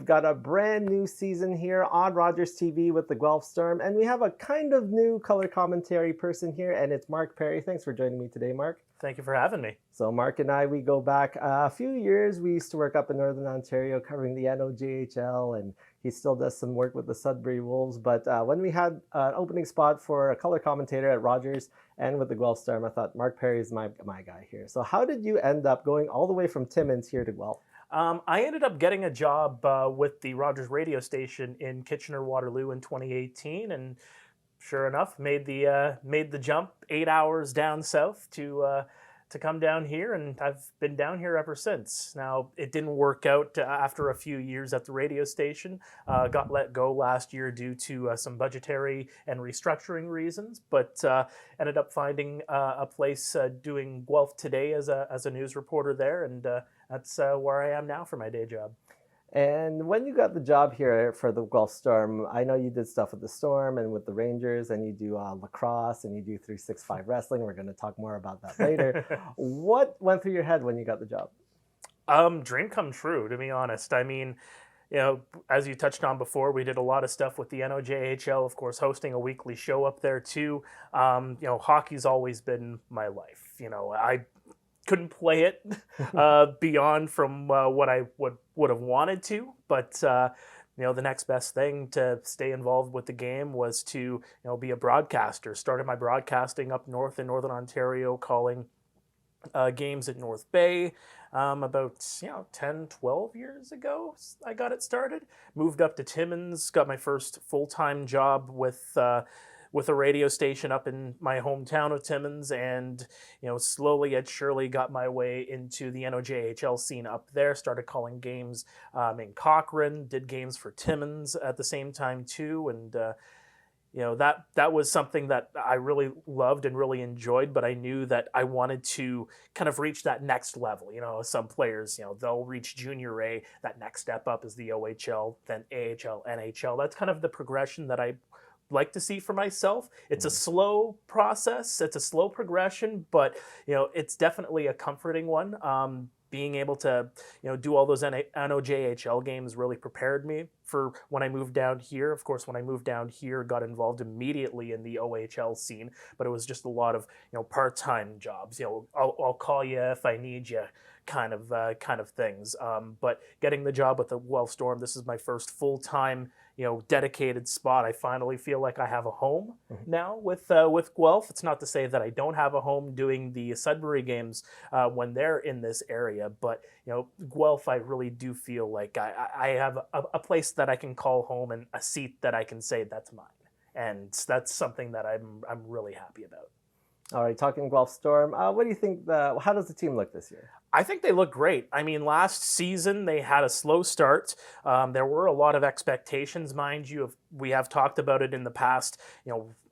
We've got a brand new season here on Rogers TV with the Guelph Storm, and we have a kind of new color commentary person here, and it's Mark Paré. Thanks for joining me today, Mark. Thank you for having me. So Mark and I, we go back a few years. We used to work up in Northern Ontario covering the NOJHL, and he still does some work with the Sudbury Wolves. But when we had an opening spot for a color commentator at Rogers and with the Guelph Storm, I thought Mark Paré is my guy here. So how did you end up going all the way from Timmins here to Guelph? I ended up getting a job with the Rogers radio station in Kitchener-Waterloo in 2018, and sure enough, made the jump 8 hours down south to come down here, and I've been down here ever since. Now, it didn't work out after a few years at the radio station. Got let go last year due to some budgetary and restructuring reasons, but ended up finding a place doing Guelph Today as a news reporter there, and that's where I am now for my day job. And when you got the job here for the Guelph Storm, I know you did stuff with the Storm and with the Rangers, and you do lacrosse and you do 365 wrestling. We're going to talk more about that later. What went through your head when you got the job? Dream come true, to be honest. I mean, you know, as you touched on before, we did a lot of stuff with the NOJHL, of course, hosting a weekly show up there too. You know, hockey's always been my life. You know, I couldn't play it beyond from what I would have wanted to, but you know, the next best thing to stay involved with the game was to be a broadcaster. Started my broadcasting up north in Northern Ontario, calling games at North Bay. About 10, 12 years ago, I got it started. Moved up to Timmins, got my first full-time job with a radio station up in my hometown of Timmins, and slowly yet surely got my way into the NOJHL scene up there. Started calling games in Cochrane, did games for Timmins at the same time too, and that was something that I really loved and really enjoyed, but I knew that I wanted to kind of reach that next level. Some players, they'll reach junior A, that next step up is the OHL, then AHL, NHL. That's kind of the progression that I like to see for myself. It's a slow process, it's a slow progression, but it's definitely a comforting one. Being able to do all those NOJHL games really prepared me for when I moved down here. Of course, when I moved down here, got involved immediately in the OHL scene, but it was just a lot of part-time jobs. I'll call you if I need you, kind of things. But getting the job with the Guelph Storm, this is my first full-time dedicated spot. I finally feel like I have a home now with Guelph. It's not to say that I don't have a home doing the Sudbury games when they're in this area, but Guelph, I really do feel like I have a place that I can call home and a seat that I can say that's mine, and that's something that I'm really happy about. All right, talking Guelph Storm, what do you think? How does the team look this year? I think they look great. I mean, last season they had a slow start. There were a lot of expectations, mind you. We have talked about it in the past.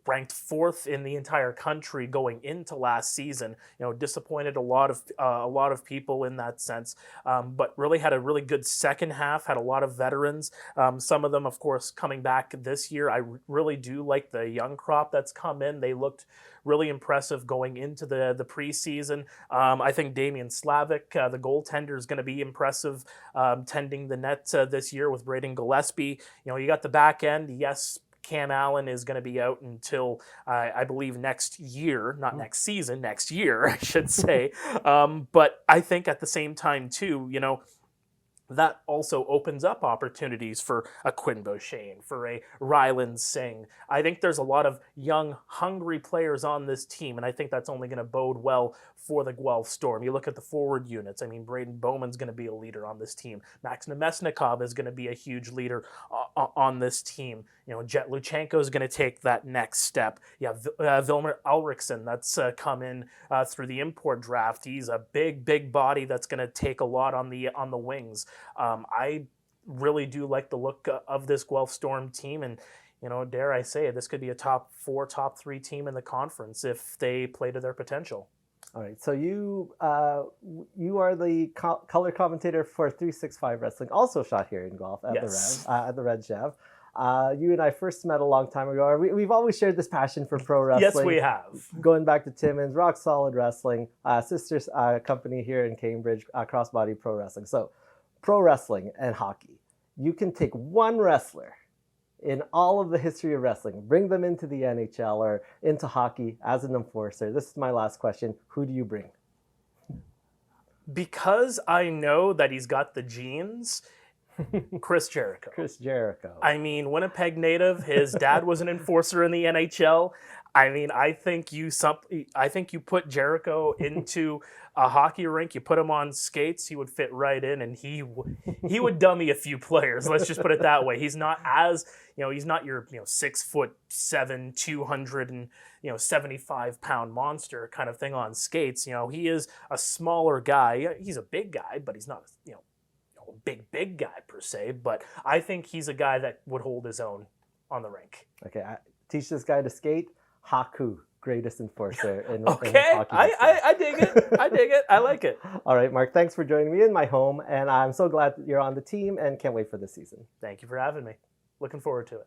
Ranked fourth in the entire country going into last season. Disappointed a lot of people in that sense. But really had a really good second half. Had a lot of veterans. Some of them, of course, coming back this year. I really do like the young crop that's come in. They looked really impressive going into the preseason. I think Damian Slavic, the goaltender, is going to be impressive tending the net this year with Braden Gillespie. You got the back end. Yes, Cam Allen is going to be out until, I believe, next year, not next season, next year, I should say. But I think at the same time, too, that also opens up opportunities for a Quinn Beauchene, for a Ryland Singh. I think there's a lot of young, hungry players on this team, and I think that's only going to bode well for the Guelph Storm. You look at the forward units. I mean, Braden Bowman's going to be a leader on this team. Max Nemesnikov is going to be a huge leader on this team. Jet Luchenko is going to take that next step. Yeah, Vilmer Ulrichsen, that's come in through the import draft. He's a big body that's going to take a lot on the wings. I really do like the look of this Guelph Storm team, and dare I say it, this could be a top 4, top 3 team in the conference if they play to their potential. All right, so you are the color commentator for 365 Wrestling, also shot here in Guelph at the Red Chev. You and I first met a long time ago. We've always shared this passion for pro wrestling. Yes, we have. Going back to Timmins, Rock Solid Wrestling, sister company here in Cambridge, Crossbody Pro Wrestling. So, pro wrestling and hockey. you can take one wrestler in all of the history of wrestling, bring them into the NHL or into hockey as an enforcer. This is my last question. Who do you bring? Because I know that he's got the genes, Chris Jericho. Chris Jericho. I mean, Winnipeg native. His dad was an enforcer in the NHL. I mean, I think you put Jericho into a hockey rink, you put him on skates, he would fit right in, and he would dummy a few players. Let's just put it that way. He's not as, he's not your 6'7", 275-pound monster kind of thing on skates. He is a smaller guy. He's a big guy, but he's not a big guy per se. But I think he's a guy that would hold his own on the rink. Okay, teach this guy to skate. Haku, greatest enforcer in okay, in hockey. I dig it. I dig it. I like it. All right, Mark, thanks for joining me in my home, and I'm so glad that you're on the team and can't wait for this season. Thank you for having me. Looking forward to it.